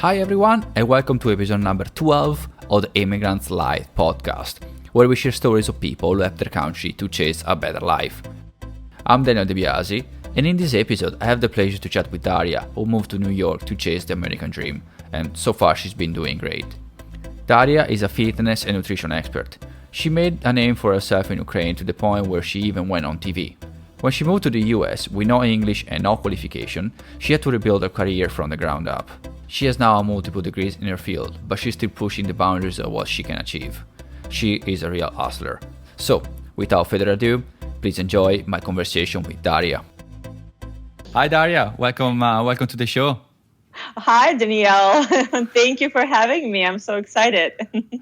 Hi everyone, and welcome to episode number 12 of the Immigrants Live podcast, where we share stories of people who left their country to chase a better life. I'm Daniel DeBiasi, and in this episode I have the pleasure to chat with Darya, who moved to New York to chase the American dream, and so far she's been doing great. Darya is a fitness and nutrition expert. She made a name for herself in Ukraine to the point where she even went on TV. When she moved to the US with no English and no qualification, she had to rebuild her career from the ground up. She has now multiple degrees in her field, but she's still pushing the boundaries of what she can achieve. She is a real hustler. So, without further ado, please enjoy my conversation with Darya. Hi Darya, welcome to the show. Hi Danielle, thank you for having me. I'm so excited.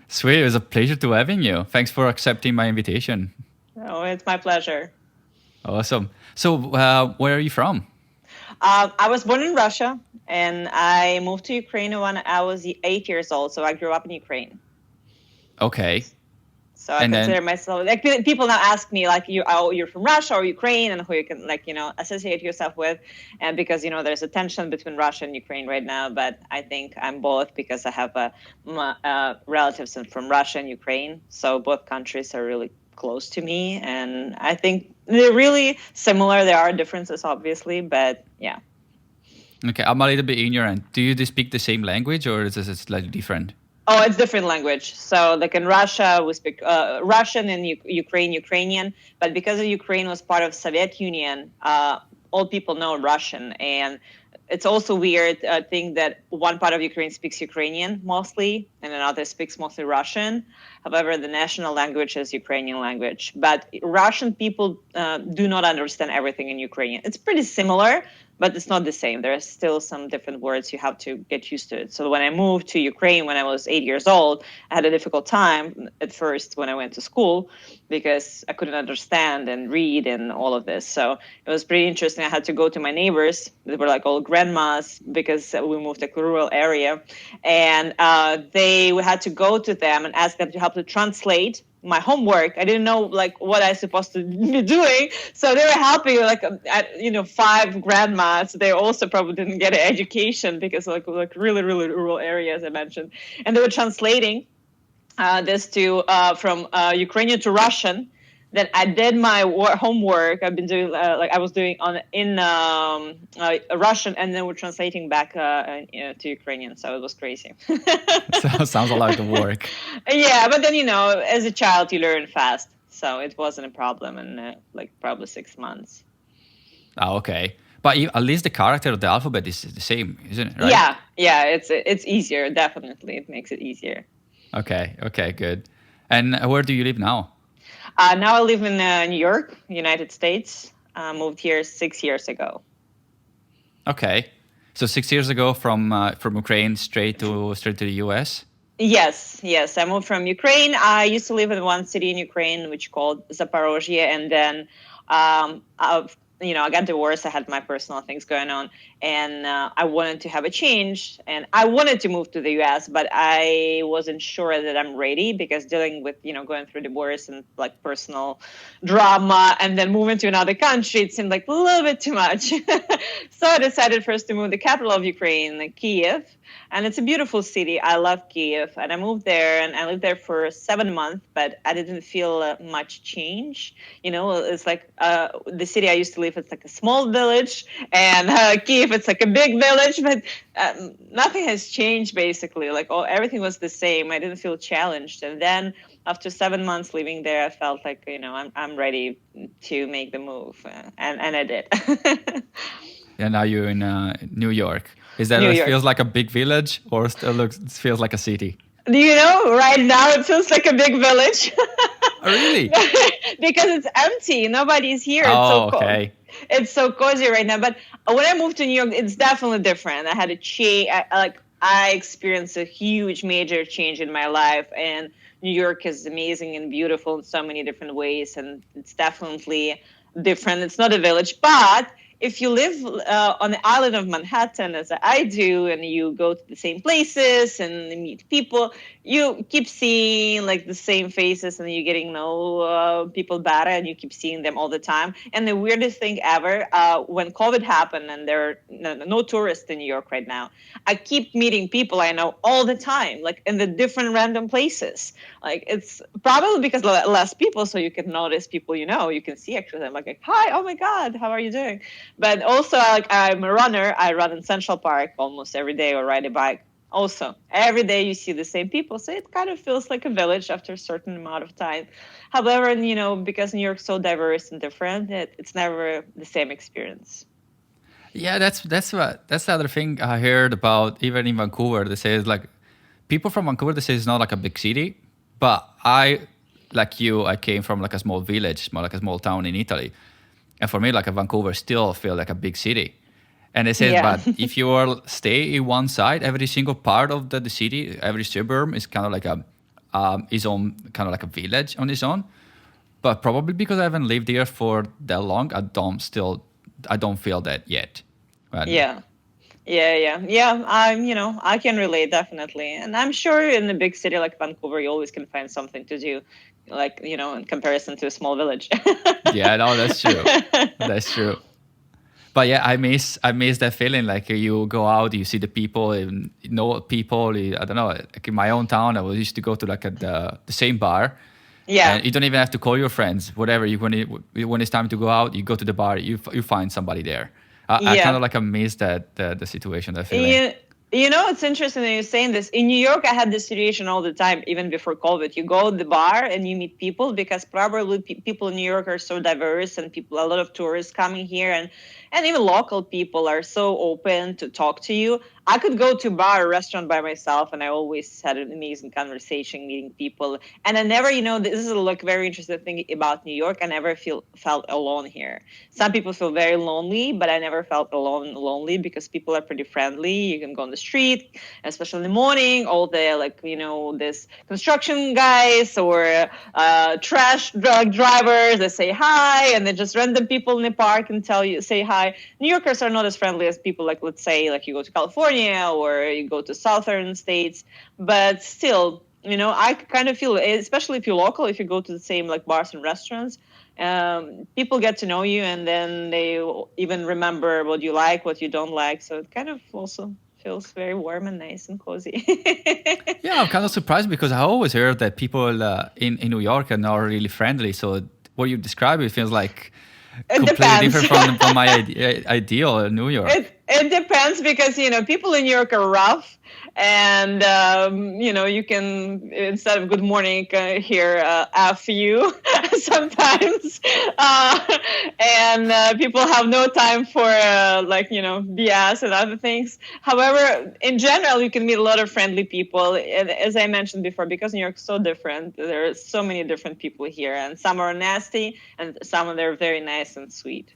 Sweet, it was a pleasure to having you. Thanks for accepting my invitation. Oh, it's my pleasure. Awesome. So, where are you from? I was born in Russia, and I moved to Ukraine when I was 8 years old. So I grew up in Ukraine. Okay. So I consider myself, like, people now ask me, like, you're from Russia or Ukraine, and who you can, like, associate yourself with. And because, there's a tension between Russia and Ukraine right now, but I think I'm both because I have relatives from Russia and Ukraine. So both countries are really close to me, and I think they're really similar. There are differences, obviously, but yeah. Okay, I'm a little bit ignorant. Do you speak the same language, or is it slightly different? Oh, it's different language. So, like in Russia, we speak Russian, and Ukrainian. But because Ukraine was part of Soviet Union, all people know Russian, and it's also weird thing that one part of Ukraine speaks Ukrainian mostly, and another speaks mostly Russian. However, the national language is Ukrainian language. But Russian people do not understand everything in Ukrainian. It's pretty similar, but it's not the same. There are still some different words. You have to get used to it. So when I moved to Ukraine when I was 8 years old, I had a difficult time at first when I went to school because I couldn't understand and read and all of this. So it was pretty interesting. I had to go to my neighbors. They were like all grandmas because we moved to a rural area. And we had to go to them and ask them to help to translate my homework. I didn't know like what I was supposed to be doing, so they were helping like 5 grandmas. They also probably didn't get an education because like really rural areas I mentioned, and they were translating this to from Ukrainian to Russian. Then I did my homework. I've been doing I was doing in Russian, and then we're translating back to Ukrainian. So it was crazy. Sounds a lot of work. Yeah, but then as a child you learn fast, so it wasn't a problem in probably 6 months. Oh, okay. But at least the character of the alphabet is the same, isn't it? Right? Yeah. It's easier. Definitely, it makes it easier. Okay, good. And where do you live now? Now I live in New York, United States. Moved here 6 years ago. Okay, so 6 years ago from Ukraine straight to the US. Yes. I moved from Ukraine. I used to live in one city in Ukraine, which called Zaporozhye, and then I got divorced. I had my personal things going on, and I wanted to have a change, and I wanted to move to the U.S., but I wasn't sure that I'm ready because dealing with, going through divorce and like personal drama and then moving to another country, it seemed like a little bit too much. So I decided first to move to the capital of Ukraine, Kyiv. And it's a beautiful city. I love Kyiv. And I moved there and I lived there for 7 months, but I didn't feel much change. It's like the city I used to live, it's like a small village, and Kyiv, it's like a big village, but nothing has changed basically. Like everything was the same. I didn't feel challenged. And then after 7 months living there, I felt like, I'm ready to make the move. And I did. And now you're in New York. Is that feels like a big village, or still feels like a city? Right now it feels like a big village. Oh, really? Because it's empty. Nobody's here. Oh, okay. It's so cozy right now. But when I moved to New York, it's definitely different. I had a change. I experienced a huge, major change in my life, and New York is amazing and beautiful in so many different ways, and it's definitely different. It's not a village, but if you live on the island of Manhattan, as I do, and you go to the same places and meet people, you keep seeing like the same faces, and you're getting to know people better, and you keep seeing them all the time. And the weirdest thing ever, when COVID happened and there are no tourists in New York right now, I keep meeting people I know all the time, like in the different random places. Like it's probably because less people, so you can notice people you can see actually. I'm like, hi, oh my God, how are you doing? But also, like, I'm a runner. I run in Central Park almost every day or ride a bike. Also, every day you see the same people, so it kind of feels like a village after a certain amount of time. However, because New York's so diverse and different, it's never the same experience. Yeah, that's the other thing I heard about even in Vancouver. They say it's like people from Vancouver. They say it's not like a big city, but like you, I came from like a small village, more like a small town in Italy, and for me, like a Vancouver still feel like a big city. And they said, Yeah. but if you are stay in one side, every single part of the city, every suburb is kind of like his own kind of like a village on its own. But probably because I haven't lived here for that long, I don't feel that yet. But Yeah. I can relate definitely, and I'm sure in a big city like Vancouver, you always can find something to do, like in comparison to a small village. yeah, no, that's true. That's true. But yeah, I miss that feeling. Like you go out, you see the people, and know people. I don't know. Like in my own town, I used to go to like the same bar. Yeah. And you don't even have to call your friends. Whatever when it's time to go out, you go to the bar. You find somebody there. I kind of Yeah. like miss that the situation, that feeling. It's interesting that you're saying this. In New York, I had this situation all the time, even before COVID. You go to the bar and you meet people because probably people in New York are so diverse, and a lot of tourists coming here, and even local people are so open to talk to you. I could go to a bar or restaurant by myself, and I always had an amazing conversation, meeting people. And I never, this is like very interesting thing about New York. I never felt alone here. Some people feel very lonely, but I never felt lonely because people are pretty friendly. You can go on the street, especially in the morning, all the this construction guys or trash drug drivers. They say hi, and then just random people in the park and say hi. New Yorkers are not as friendly as people like, let's say, like you go to California or you go to southern states, but still, I kind of feel, especially if you're local, if you go to the same like bars and restaurants, people get to know you, and then they even remember what you like, what you don't like. So it kind of also feels very warm and nice and cozy. Yeah, I'm kind of surprised because I always heard that people in New York are not really friendly. So what you describe, it feels like It completely depends. different from my ideal in New York. It depends because people in New York are rough, and you can, instead of good morning, hear F you sometimes, and people have no time for BS and other things. However, in general, you can meet a lot of friendly people, and as I mentioned before, because New York's so different, there are so many different people here, and some are nasty, and some are very nice and sweet.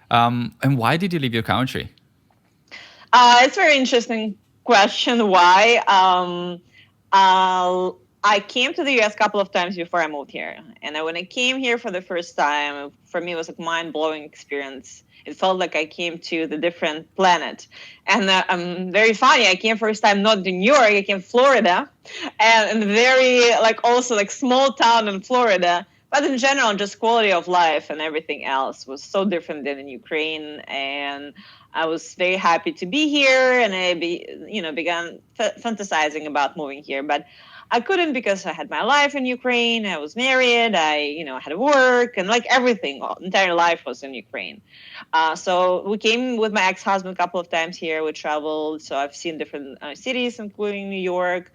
And why did you leave your country? It's a very interesting question. Why? I came to the U.S. a couple of times before I moved here, and when I came here for the first time, for me it was a mind-blowing experience. It felt like I came to the different planet, and very funny. I came first time not to New York. I came to Florida, and very also small town in Florida. But in general, just quality of life and everything else was so different than in Ukraine, and I was very happy to be here, and I began fantasizing about moving here, but I couldn't because I had my life in Ukraine. I was married. I had work, and everything, entire life was in Ukraine. So we came with my ex-husband a couple of times here. We traveled, so I've seen different cities, including New York,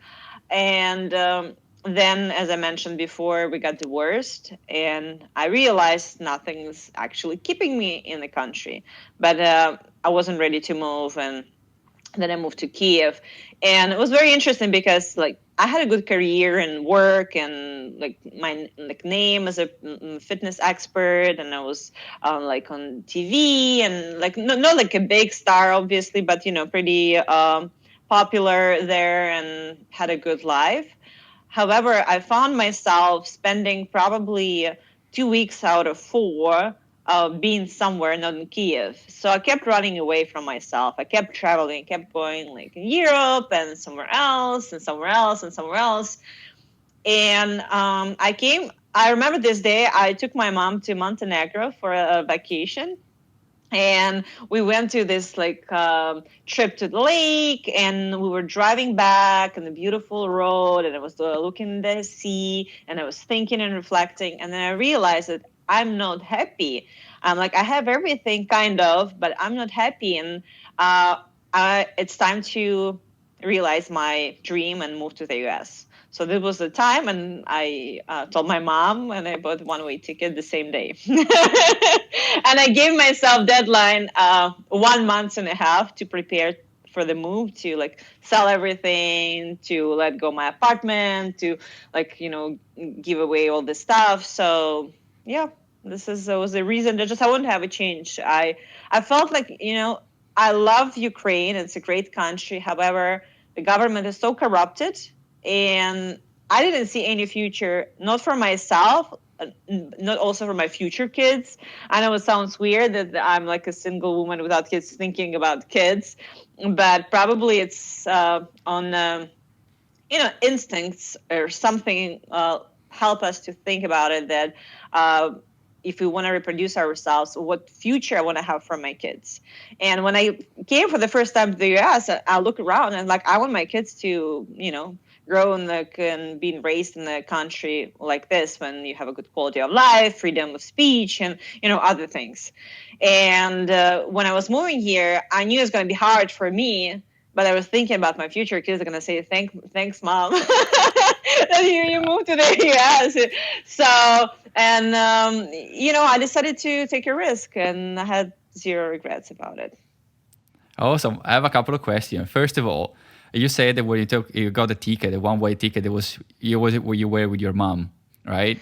and then, as I mentioned before, we got divorced, and I realized nothing's actually keeping me in the country. But I wasn't ready to move, and then I moved to Kiev, and it was very interesting because I had a good career and work, and my name as a fitness expert, and I was on TV, and not like a big star, obviously, but pretty popular there, and had a good life. However, I found myself spending probably 2 weeks out of 4 being somewhere, not in Kiev. So I kept running away from myself. I kept traveling, kept going like in Europe and somewhere else and somewhere else and somewhere else. And I remember this day, I took my mom to Montenegro for a vacation. And we went to this trip to the lake, and we were driving back on the beautiful road, and I was looking at the sea, and I was thinking and reflecting, and then I realized that I'm not happy. I'm like, I have everything kind of, but I'm not happy, and it's time to realize my dream and move to the US. So this was the time, and I told my mom, and I bought one-way ticket the same day. And I gave myself deadline 1 month and a half to prepare for the move, to like sell everything, to let go my apartment, to give away all the stuff. So yeah, this was the reason that just I wanted to have a change. I felt like I love Ukraine. It's a great country. However, the government is so corrupted, and I didn't see any future, not for myself, not also for my future kids. I know it sounds weird that I'm like a single woman without kids thinking about kids, but probably it's on instincts or something help us to think about it, that if we want to reproduce ourselves, what future I want to have for my kids. And when I came for the first time to the US, I look around and I want my kids to, grow and being raised in a country like this, when you have a good quality of life, freedom of speech, and other things. And when I was moving here, I knew it was going to be hard for me, but I was thinking about my future kids are going to say, thanks, mom, that you moved to the US. So, and I decided to take a risk, and I had zero regrets about it. Awesome. I have a couple of questions. First of all, you said that when you got the ticket, the one-way ticket, you were with your mom, right?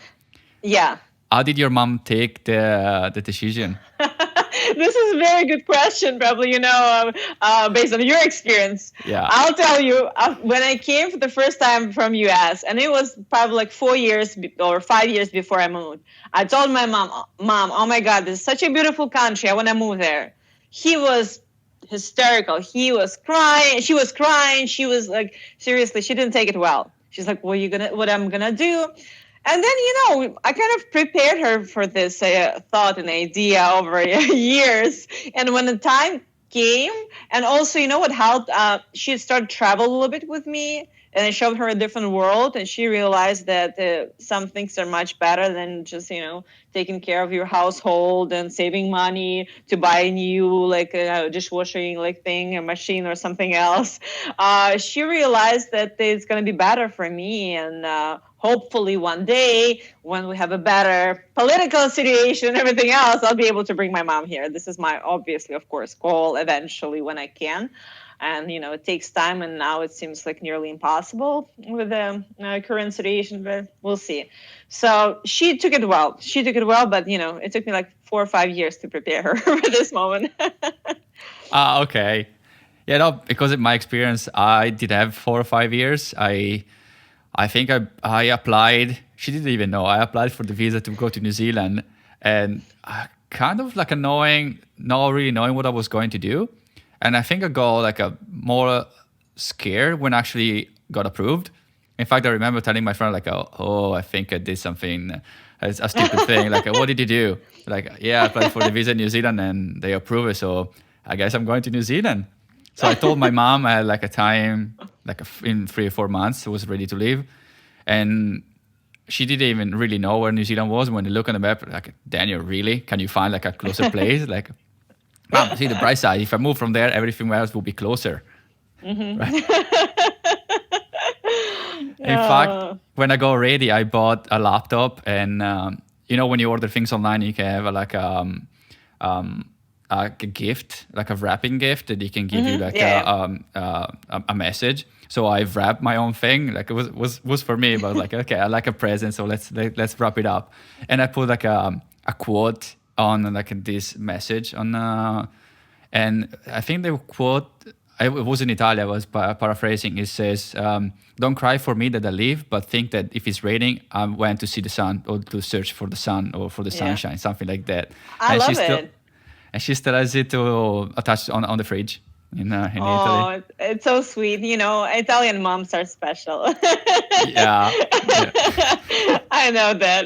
Yeah. How did your mom take the decision? This is a very good question, probably, based on your experience. Yeah. I'll tell you, when I came for the first time from US, and it was probably 4 years or 5 years before I moved, I told my mom, oh my God, this is such a beautiful country. I want to move there. He was hysterical. He was crying. She was crying. She was like, seriously, she didn't take it well. She's like, what I'm going to do? And then, I kind of prepared her for this thought and idea over years. And when the time came, and also, what helped? She started to travel a little bit with me, and I showed her a different world, and she realized that some things are much better than just, taking care of your household and saving money to buy a new dishwashing thing, a machine or something else. She realized that it's going to be better for me, and hopefully one day when we have a better political situation and everything else, I'll be able to bring my mom here. This is my obviously, of course, goal eventually when I can. And, it takes time, and now it seems like nearly impossible with the current situation, but we'll see. So she took it well. But, it took me 4 or 5 years to prepare her for this moment. Okay. Yeah, no, because in my experience, I did have 4 or 5 years. I think I applied, she didn't even know, I applied for the visa to go to New Zealand, and kind of not really knowing what I was going to do. And I think I got more scared when I actually got approved. In fact, I remember telling my friend oh, I think I did something, a stupid thing. What did you do? Yeah, I applied for the visa in New Zealand and they approved it. So I guess I'm going to New Zealand. So I told my mom I had a time, in 3 or 4 months, I was ready to leave. And she didn't even really know where New Zealand was. When they look on the map, Daniel, really? Can you find a closer place? Mom, see the bright side. If I move from there, everything else will be closer. Mm-hmm. Right? In fact, when I got ready, I bought a laptop, and when you order things online, you can have a gift, a wrapping gift that they can give you a message. So I wrapped my own thing. It was for me, but okay, I like a present, so let's wrap it up. And I put a quote on this message on, and I think the quote it was in Italian. I was paraphrasing. It says, "Don't cry for me that I leave, but think that if it's raining, I went to see the sun or to search for the sun or for the sunshine, something like that." I And love it. And she still has it to attach on the fridge in Italy. Oh, it's so sweet. You know, Italian moms are special. Yeah, yeah. I know that.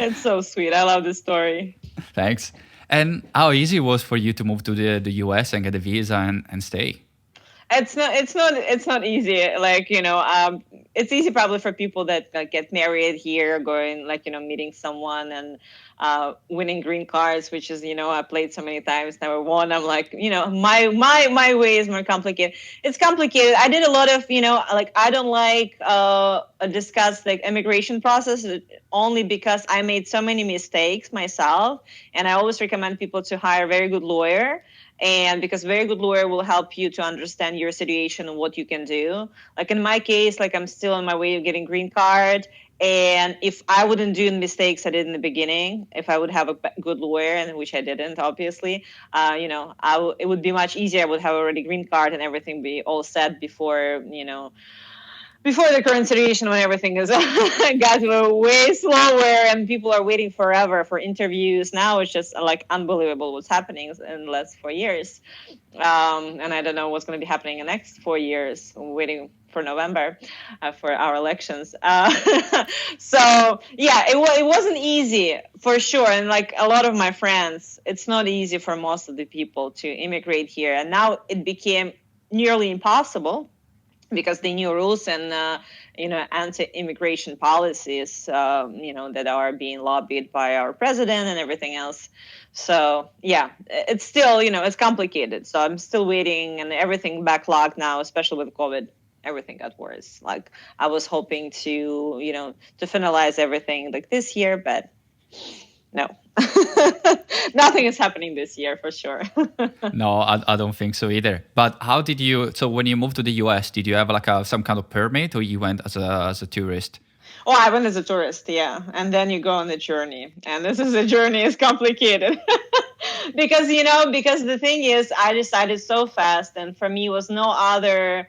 It's so sweet. I love this story. Thanks. And how easy it was for you to move to the US and get a visa and stay? It's not easy. Like, it's easy probably for people that get married here, going, like, meeting someone and winning green cards, which is, I played so many times, never won. I'm like, my way is more complicated. It's complicated. I did a lot of, like, I don't like discuss like immigration process only because I made so many mistakes myself, and I always recommend people to hire a very good lawyer. And because very good lawyer will help you to understand your situation and what you can do. Like in my case, like I'm still on my way of getting green card. And if I wouldn't do the mistakes I did in the beginning, if I would have a good lawyer, and which I didn't, obviously, it would be much easier. I would have already green card and everything be all set before the current situation, when everything is got way slower and people are waiting forever for interviews. Now it's just like unbelievable what's happening in the last 4 years. And I don't know what's going to be happening in the next 4 years, waiting for November for our elections. So yeah, it wasn't easy for sure. And like a lot of my friends, it's not easy for most of the people to immigrate here. And now it became nearly impossible, because the new rules and anti-immigration policies that are being lobbied by our president and everything else. So yeah, it's still it's complicated. So I'm still waiting, and everything backlogged now, especially with COVID. Everything got worse. Like I was hoping to to finalize everything like this year, but no. Nothing is happening this year for sure. No, I don't think so either. But how did you? So when you moved to the US, did you have like some kind of permit, or you went as a tourist? Oh, I went as a tourist, yeah. And then you go on the journey, and this is a journey is complicated because the thing is, I decided so fast, and for me was no other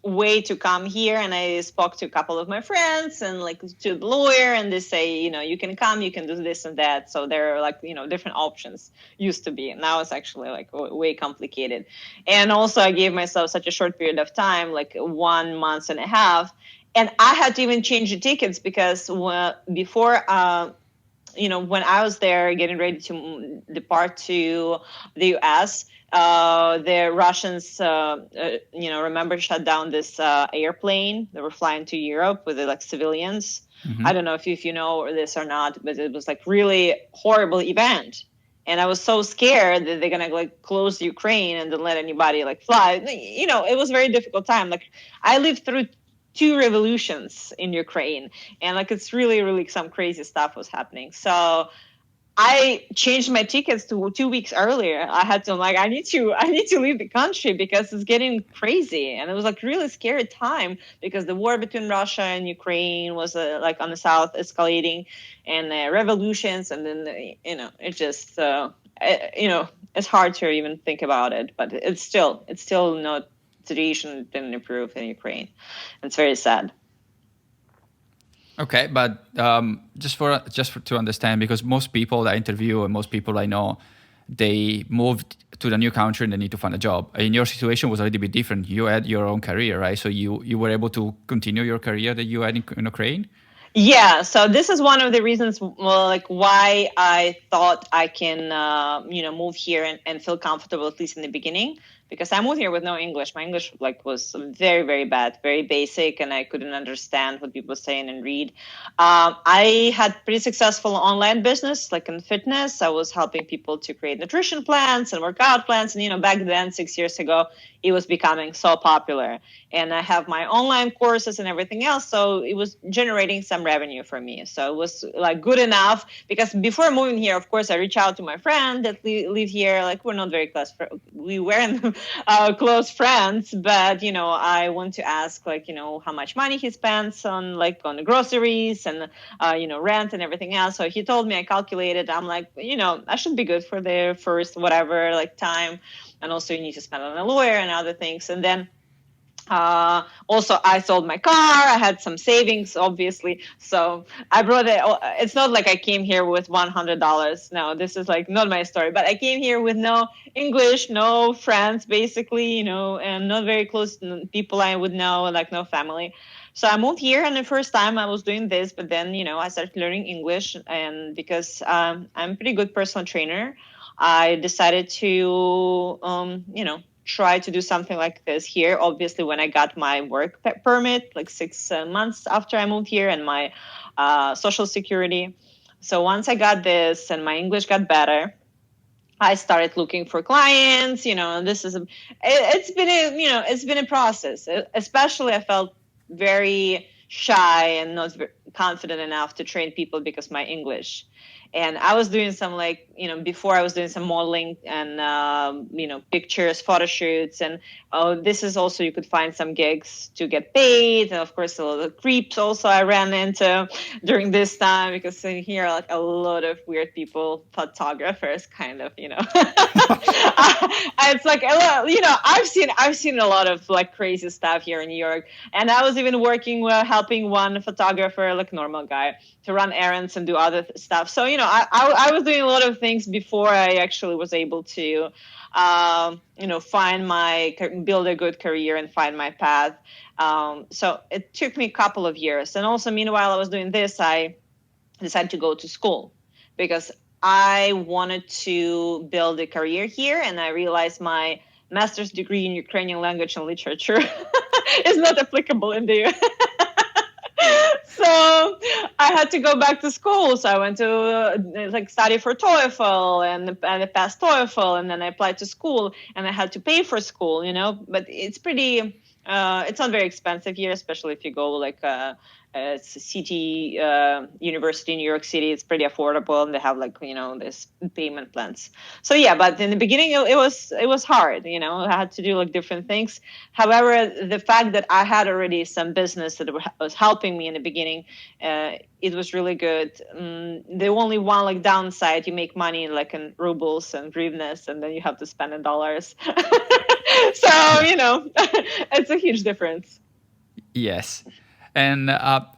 way to come here. And I spoke to a couple of my friends and like to the lawyer, and they say, you can come, you can do this and that. So there are like, different options used to be. Now it's actually like way complicated. And also I gave myself such a short period of time, like 1 month and a half. And I had to even change the tickets because before, when I was there getting ready to depart to the U.S., the Russians, remember, shut down this airplane. They were flying to Europe with like civilians. Mm-hmm. I don't know if you know this or not, but it was like really horrible event. And I was so scared that they're going to like close Ukraine and then let anybody like fly. It was a very difficult time. Like I lived through 2 revolutions in Ukraine, and like it's really, really some crazy stuff was happening. So I changed my tickets to 2 weeks earlier. I had to I need to leave the country because it's getting crazy. And it was like really scary time because the war between Russia and Ukraine was like on the south escalating, and revolutions. And then, it just, it's hard to even think about it, but it's still not, situation didn't improve in Ukraine. It's very sad. Okay, but just to understand, because most people I interview and most people I know, they moved to the new country and they need to find a job. In your situation was a little bit different. You had your own career, right? So you were able to continue your career that you had in Ukraine? Yeah, so this is one of the reasons, why I thought I can, move here and feel comfortable, at least in the beginning. Because I moved here with no English. My English was very, very bad, very basic, and I couldn't understand what people were saying and read. I had pretty successful online business, like in fitness. I was helping people to create nutrition plans and workout plans. And, back then, 6 years ago, it was becoming so popular. And I have my online courses and everything else. So it was generating some some revenue for me. So it was like good enough, because before moving here, of course, I reached out to my friend that live here. Like, we're not very close. We weren't close friends, but, I want to ask, like, how much money he spends on the groceries and, rent and everything else. So he told me, I calculated, I'm like, I should be good for the first whatever, like, time. And also you need to spend on a lawyer and other things. And then also I sold my car. I had some savings, obviously. So I brought it. It's not like I came here with $100. No, this is like not my story, but I came here with no English, no friends, basically, and not very close people I would know, like no family. So I moved here, and the first time I was doing this, but then, I started learning English. And because I'm a pretty good personal trainer, I decided to, try to do something like this here. Obviously, when I got my work permit, like 6 months after I moved here, and my social security. So once I got this and my English got better, I started looking for clients. This is it's been a process. Especially, I felt very shy and not confident enough to train people because my English. And I was doing some before I was doing some modeling and, pictures, photo shoots. And this is also, you could find some gigs to get paid. And of course, a lot of creeps also I ran into during this time, because here are like a lot of weird people, photographers, kind of, it's like, I've seen a lot of like crazy stuff here in New York. And I was even helping one photographer, like normal guy, to run errands and do other stuff. So, I was doing a lot of things before I actually was able to, build a good career and find my path. So it took me a couple of years. And also, meanwhile, I was doing this, I decided to go to school because I wanted to build a career here. And I realized my master's degree in Ukrainian language and literature is not applicable in the US. So I had to go back to school. So I went to study for TOEFL, and I passed TOEFL, and then I applied to school, and I had to pay for school, but it's pretty, it's not very expensive here, especially if you go it's a city university in New York City. It's pretty affordable, and they have this payment plans. So yeah, but in the beginning it was hard. I had to do different things. However, the fact that I had already some business that was helping me in the beginning, it was really good. The only one downside, you make money in rubles and hryvnias, and then you have to spend in dollars. So it's a huge difference. Yes. And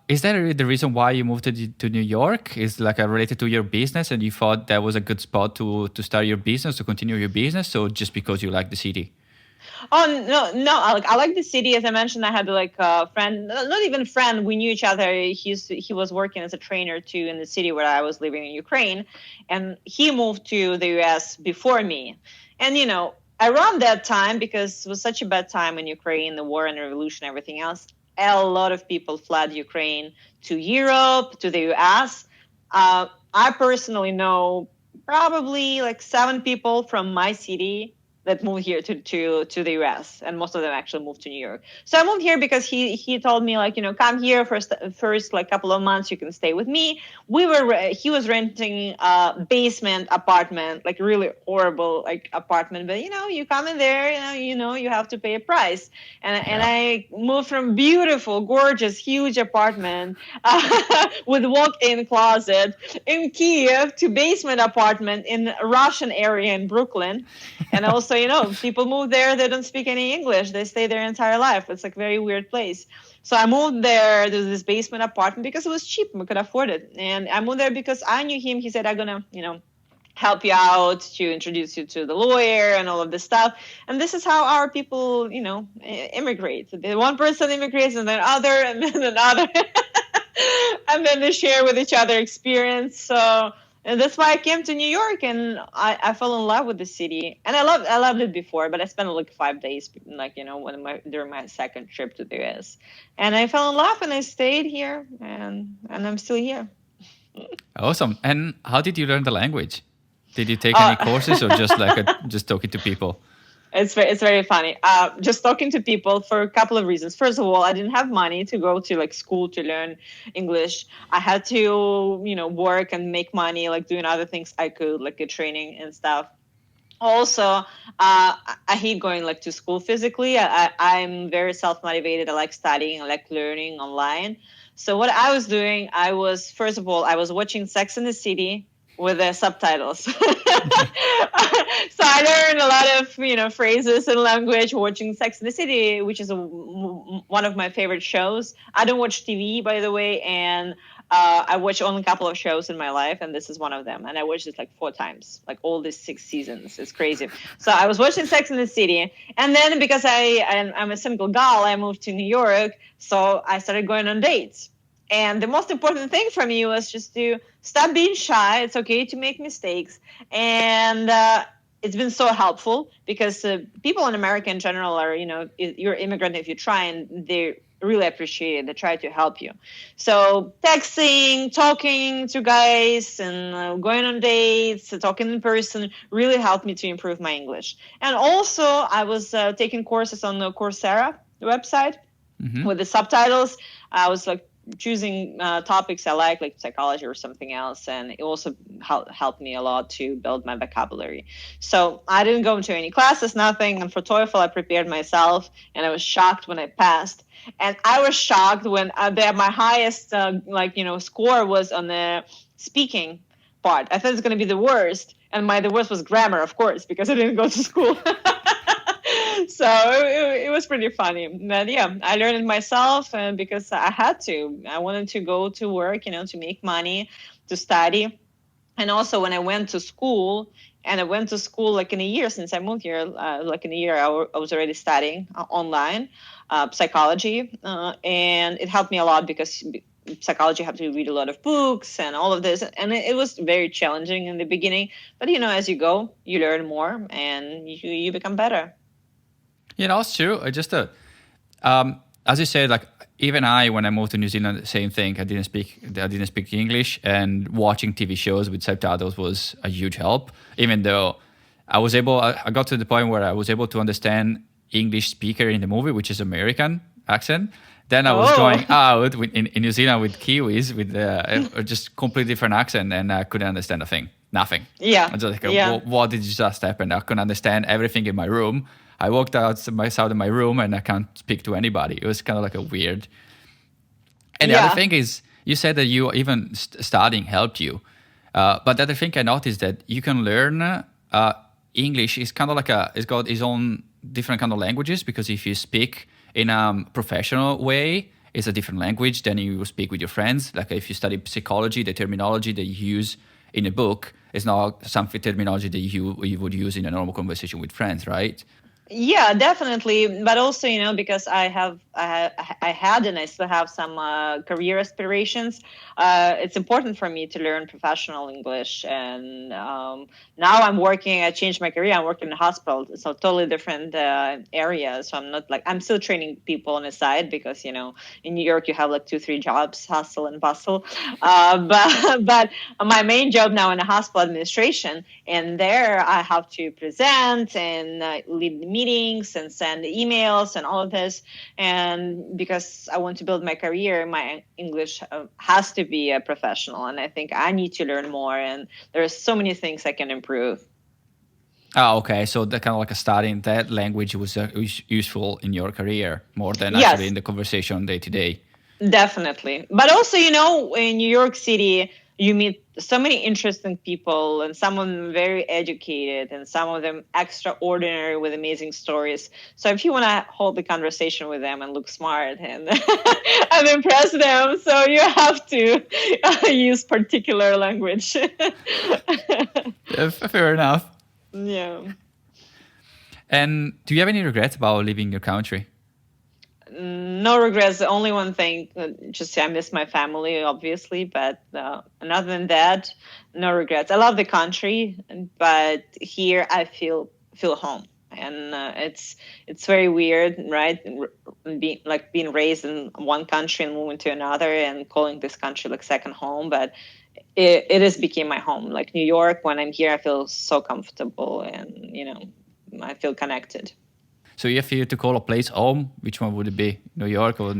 is that really the reason why you moved to New York? Is related to your business, and you thought that was a good spot to start your business, to continue your business, or just because you like the city? Oh, no. I like the city. As I mentioned, I had a friend, not even friend. We knew each other. He was working as a trainer too in the city where I was living in Ukraine, and he moved to the US before me. And around that time, because it was such a bad time in Ukraine, the war and the revolution, everything else, a lot of people fled Ukraine to Europe, to the US. I personally know probably 7 people from my city that moved here to the US, and most of them actually moved to New York. So I moved here because he told me come here first couple of months, you can stay with me. He was renting a basement apartment, really horrible apartment, but you come in there, you have to pay a price. And I moved from beautiful, gorgeous, huge apartment with walk-in closet in Kiev to basement apartment in Russian area in Brooklyn. And also, people move there, they don't speak any English. They stay their entire life. It's a very weird place. So I moved there to this basement apartment because it was cheap and we could afford it. And I moved there because I knew him. He said, I'm going to, help you out, to introduce you to the lawyer and all of this stuff. And this is how our people, immigrate. One person immigrates and then other and then another. And then they share with each other experience. So... And that's why I came to New York, and I fell in love with the city. And I loved it before, but I spent 5 days, during my second trip to the US. And I fell in love, and I stayed here, and I'm still here. Awesome. And how did you learn the language? Did you take any courses, or just just talking to people? It's very funny. Just talking to people for a couple of reasons. First of all, I didn't have money to go to like school to learn English. I had to, work and make money, like doing other things I could, like get training and stuff. Also, I hate going like to school physically. I'm very self-motivated. I like studying. I like learning online. So what I was doing, first of all, I was watching Sex and the City with the subtitles. So I learned a lot of phrases and language watching Sex and the City, which is one of my favorite shows. I don't watch TV, by the way, and I watch only a couple of shows in my life, and this is one of them. And I watched it like 4 times, like all these 6 seasons. It's crazy. So I was watching Sex and the City, and then because I'm a single gal, I moved to New York, so I started going on dates. And the most important thing for me was just to stop being shy. It's okay to make mistakes. And it's been so helpful because people in America in general are, you're an immigrant if you try, and they really appreciate it. They try to help you. So texting, talking to guys, and going on dates, talking in person really helped me to improve my English. And also, I was taking courses on the Coursera website with the subtitles. I was like choosing topics I like psychology or something else, and it also helped me a lot to build my vocabulary. So I didn't go into any classes, nothing, and for TOEFL I prepared myself, and I was shocked when I passed. And I was shocked when my highest score was on the speaking part. I thought it was going to be the worst, and the worst was grammar, of course, because I didn't go to school. So it was pretty funny. But yeah, I learned it myself because I had to. I wanted to go to work, to make money, to study. And also when I went to school, and I went to school like in a year since I moved here, like in a year I was already studying online psychology. And it helped me a lot because psychology, you have to read a lot of books and all of this. And it was very challenging in the beginning. But, as you go, you learn more and you become better. It's true. As you said, like even when I moved to New Zealand, same thing. I didn't speak English, and watching TV shows with subtitles was a huge help. Even though I got to the point where I was able to understand English speaker in the movie, which is American accent. Then I was going out in New Zealand with Kiwis with just completely different accent, and I couldn't understand a thing. Nothing. Yeah. I was like, what did just happen? I couldn't understand everything in my room. I walked out of my room and I can't speak to anybody. It was kind of like a weird. And the other thing is, you said that you even studying helped you. But the other thing I noticed that you can learn English is kind of like it's got its own different kind of languages, because if you speak in a professional way, it's a different language than you speak with your friends. Like if you study psychology, the terminology that you use in a book is not some terminology that you would use in a normal conversation with friends, right? Yeah, definitely. But also, because I had and I still have some career aspirations, it's important for me to learn professional English. And now I changed my career. I'm working in a hospital. So totally different area. So I'm still training people on the side because, in New York, you have like 2-3 jobs, hustle and bustle. But my main job now in the hospital administration, and there I have to present and lead the meetings and send emails and all of this. And because I want to build my career, my English has to be a professional. And I think I need to learn more. And there's so many things I can improve. Oh, okay. So that kind of like studying that language was useful in your career more than actually in the conversation day to day. Definitely. But also, in New York City, you meet so many interesting people, and some of them very educated, and some of them extraordinary with amazing stories. So if you want to hold the conversation with them and look smart and impress them, so you have to use particular language. Yeah, fair enough. Yeah. And do you have any regrets about leaving your country? No regrets. The only one thing, just I miss my family, obviously, but other than that, no regrets. I love the country, but here I feel home, and it's very weird, right? Being raised in one country and moving to another and calling this country like second home, but it has became my home. Like New York, when I'm here, I feel so comfortable, and I feel connected. So if you had to call a place home, which one would it be? New York or?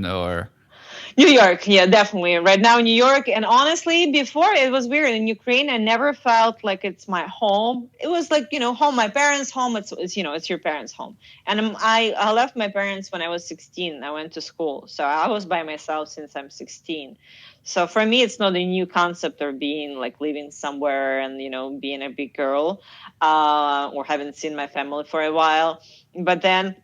New York, yeah, definitely. Right now, New York. And honestly, before it was weird. In Ukraine, I never felt like it's my home. It was like, home, my parents' home. It's it's your parents' home. And I left my parents when I was 16. I went to school. So I was by myself since I'm 16. So for me, it's not a new concept of being like living somewhere and, being a big girl or haven't seen my family for a while. But then,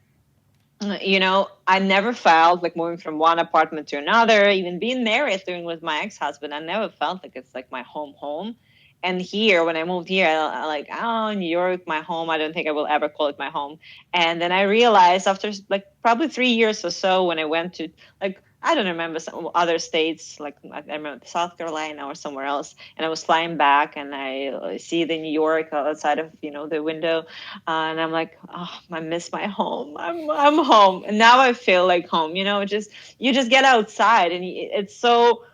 I never felt like moving from one apartment to another, even being married, living with my ex-husband. I never felt like it's like my home. And here, when I moved here, I like, oh, New York, my home. I don't think I will ever call it my home. And then I realized after like probably 3 years or so, when I went to like, I don't remember some other states, like I remember South Carolina or somewhere else. And I was flying back and I see the New York outside of, the window. And I'm like, oh, I miss my home. I'm home. And now I feel like home, you just get outside and it's so,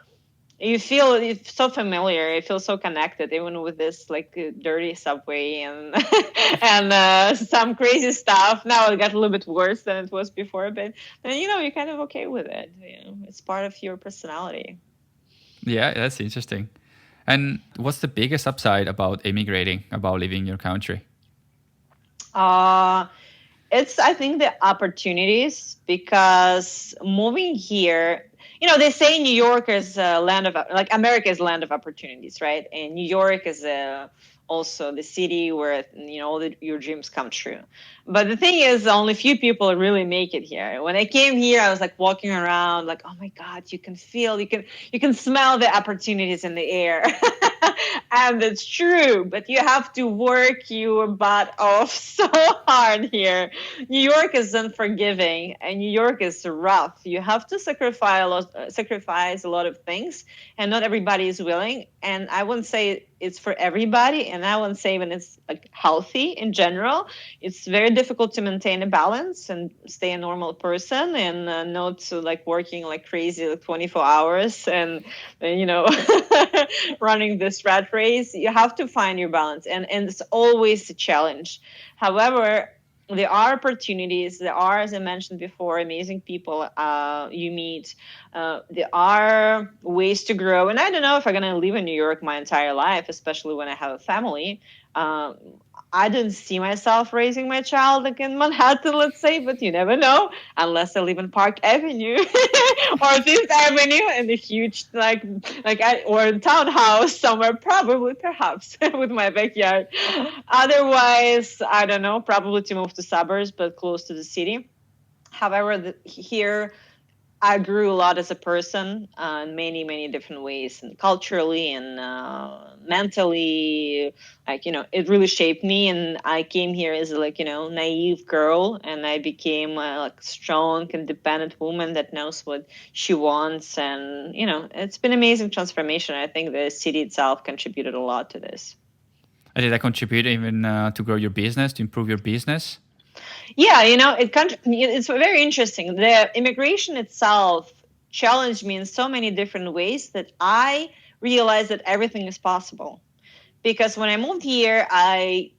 you feel it's so familiar. You feel so connected, even with this like dirty subway and and some crazy stuff. Now it got a little bit worse than it was before, but then you're kind of okay with it. It's part of your personality. Yeah, that's interesting. And what's the biggest upside about immigrating, about leaving your country? It's, I think, the opportunities, because moving here, they say New York is a land of, like, America is a land of opportunities, right? And New York is also the city where, all your dreams come true. But the thing is, only few people really make it here. When I came here, I was like walking around like, oh my God, you can smell the opportunities in the air. And it's true, but you have to work your butt off so hard here. New York is unforgiving and New York is rough. You have to sacrifice a lot of things, and not everybody is willing. And I wouldn't say it's for everybody, and I wouldn't say when it's like healthy in general. It's very difficult to maintain a balance and stay a normal person, and not to like working like crazy like 24 hours and running this rat race. You have to find your balance, and it's always a challenge. However, there are opportunities. There are, as I mentioned before, amazing people you meet. There are ways to grow. And I don't know if I'm going to live in New York my entire life, especially when I have a family. I didn't see myself raising my child like in Manhattan, let's say, but you never know, unless I live in Park Avenue or Fifth Avenue in a huge or a townhouse somewhere, probably, perhaps, with my backyard. Otherwise, I don't know, probably to move to suburbs, but close to the city. However, here I grew a lot as a person in many, many different ways, and culturally and mentally. It really shaped me. And I came here as naive girl, and I became a strong, independent woman that knows what she wants. And it's been amazing transformation. I think the city itself contributed a lot to this. And did that contribute even to grow your business, to improve your business? Yeah, it's very interesting. The immigration itself challenged me in so many different ways that I realized that everything is possible. Because when I moved here, I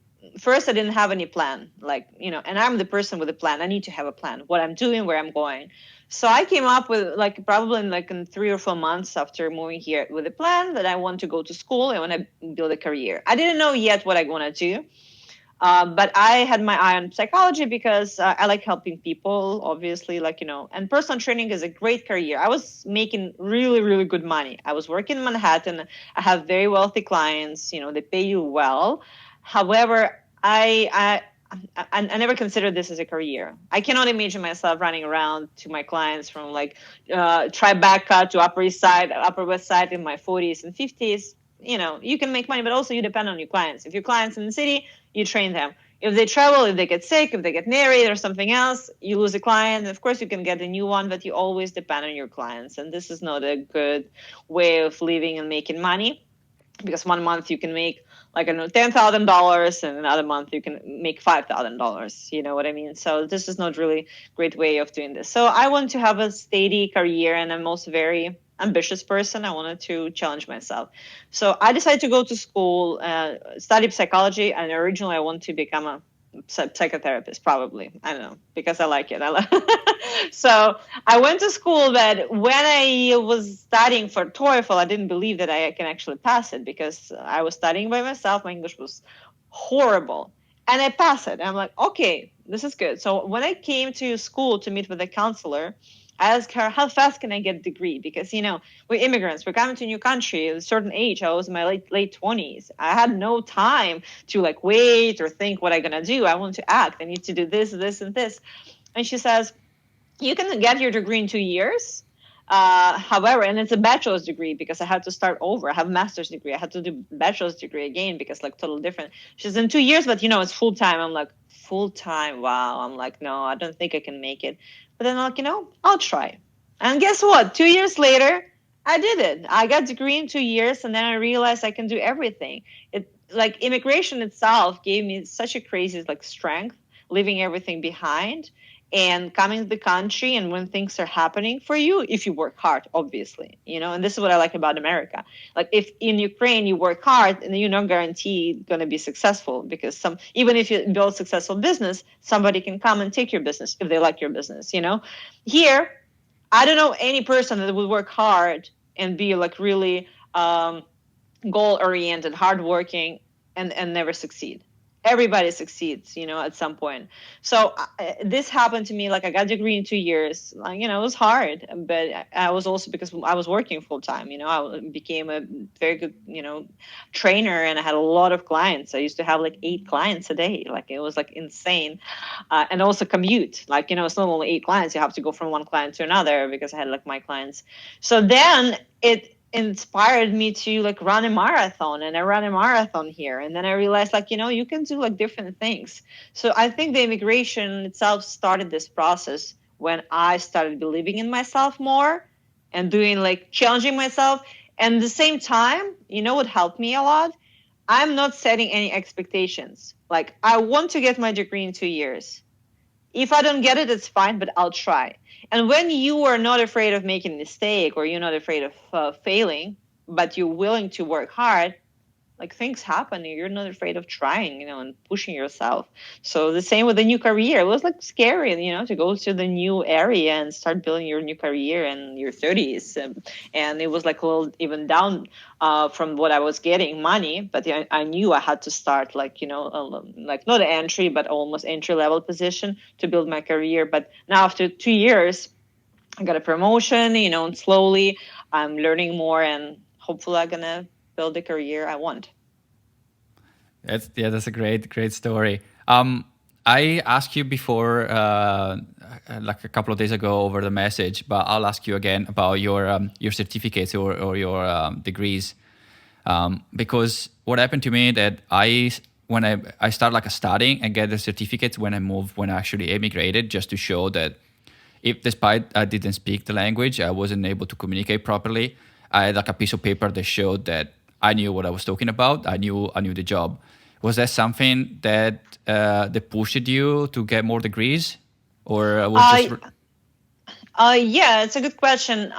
didn't have any plan, and I'm the person with a plan. I need to have a plan, what I'm doing, where I'm going. So I came up with probably in 3 or 4 months after moving here with a plan that I want to go to school. I want to build a career. I didn't know yet what I want to do. But I had my eye on psychology because I like helping people, obviously, and personal training is a great career. I was making really, really good money. I was working in Manhattan. I have very wealthy clients, they pay you well. However, I never considered this as a career. I cannot imagine myself running around to my clients from Tribeca to Upper East Side, Upper West Side in my 40s and 50s. You can make money, but also you depend on your clients. If your clients in the city, you train them. If they travel, if they get sick, if they get married or something else, you lose a client. Of course, you can get a new one, but you always depend on your clients. And this is not a good way of living and making money, because one month you can make $10,000 and another month you can make $5,000. You know what I mean? So this is not really a great way of doing this. So I want to have a steady career, and I'm also very ambitious person. I wanted to challenge myself. So I decided to go to school, study psychology, and originally I wanted to become a psychotherapist, probably. I don't know, because I like it. So I went to school, but when I was studying for TOEFL, I didn't believe that I can actually pass it, because I was studying by myself. My English was horrible. And I passed it. And I'm like, okay, this is good. So when I came to school to meet with a counselor, I asked her, how fast can I get a degree? Because, we're immigrants. We're coming to a new country at a certain age. I was in my late 20s. I had no time to wait or think what I'm going to do. I want to act. I need to do this, this, and this. And she says, you can get your degree in 2 years. However, and it's a bachelor's degree, because I had to start over. I have a master's degree. I had to do bachelor's degree again, because totally different. She's in 2 years, but it's full time. I'm like, full time? Wow. I'm like, no, I don't think I can make it. But then I'm like, I'll try. And guess what? 2 years later, I did it. I got a degree in 2 years, and then I realized I can do everything. Immigration itself gave me such a crazy strength, leaving everything behind and coming to the country. And when things are happening for you, if you work hard, obviously, and this is what I like about America. If in Ukraine you work hard, and you're not guaranteed going to be successful, because even if you build successful business, somebody can come and take your business if they like your business. Here, I don't know any person that would work hard and be really goal oriented, hardworking, and never succeed. Everybody succeeds, at some point. So this happened to me. I got a degree in 2 years. It was hard, but I was also, because I was working full time. I became a very good, trainer, and I had a lot of clients. I used to have 8 clients a day. It was insane, and also commute. It's not only 8 clients. You have to go from one client to another, because I had my clients. So then it inspired me to run a marathon, and I ran a marathon here. And then I realized you can do different things. So I think the immigration itself started this process when I started believing in myself more and doing challenging myself. And at the same time, what helped me a lot? I'm not setting any expectations. I want to get my degree in 2 years. If I don't get it, it's fine, but I'll try. And when you are not afraid of making a mistake, or you're not afraid of failing, but you're willing to work hard, things happen. You're not afraid of trying, and pushing yourself. So the same with the new career. It was scary, to go to the new area and start building your new career in your 30s. And it was a little even down from what I was getting money, but I knew I had to start not an entry, but almost entry level position to build my career. But now after 2 years, I got a promotion, and slowly I'm learning more, and hopefully I'm going to build the career I want. That's a great story. I asked you before, a couple of days ago over the message, but I'll ask you again about your certificates or your degrees, because what happened to me that when I start studying and get the certificates when I actually emigrated, just to show that if despite I didn't speak the language, I wasn't able to communicate properly, I had a piece of paper that showed that I knew what I was talking about. I knew the job. Was that something that pushed you to get more degrees, or was yeah, it's a good question.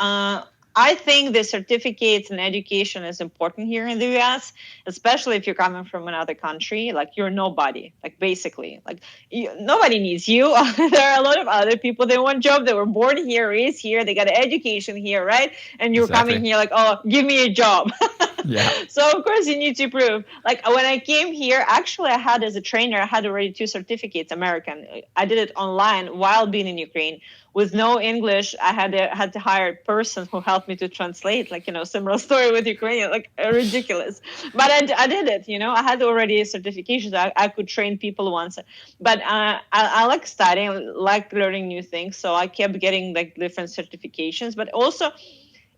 I think the certificates and education is important here in the US, especially if you're coming from another country. You're nobody, basically. Nobody needs you. There are a lot of other people. They want a job. They were born here, raised here. They got an education here, right? And you're coming here oh, give me a job. Yeah. So, of course, you need to prove. When I came here, actually, I had as a trainer, I had already 2 certificates, American. I did it online while being in Ukraine. With no English, I had to hire a person who helped me to translate, similar story with Ukrainian, ridiculous. But I did it, I had already certifications. I could train people once. But I like studying, I like learning new things. So I kept getting different certifications. But also,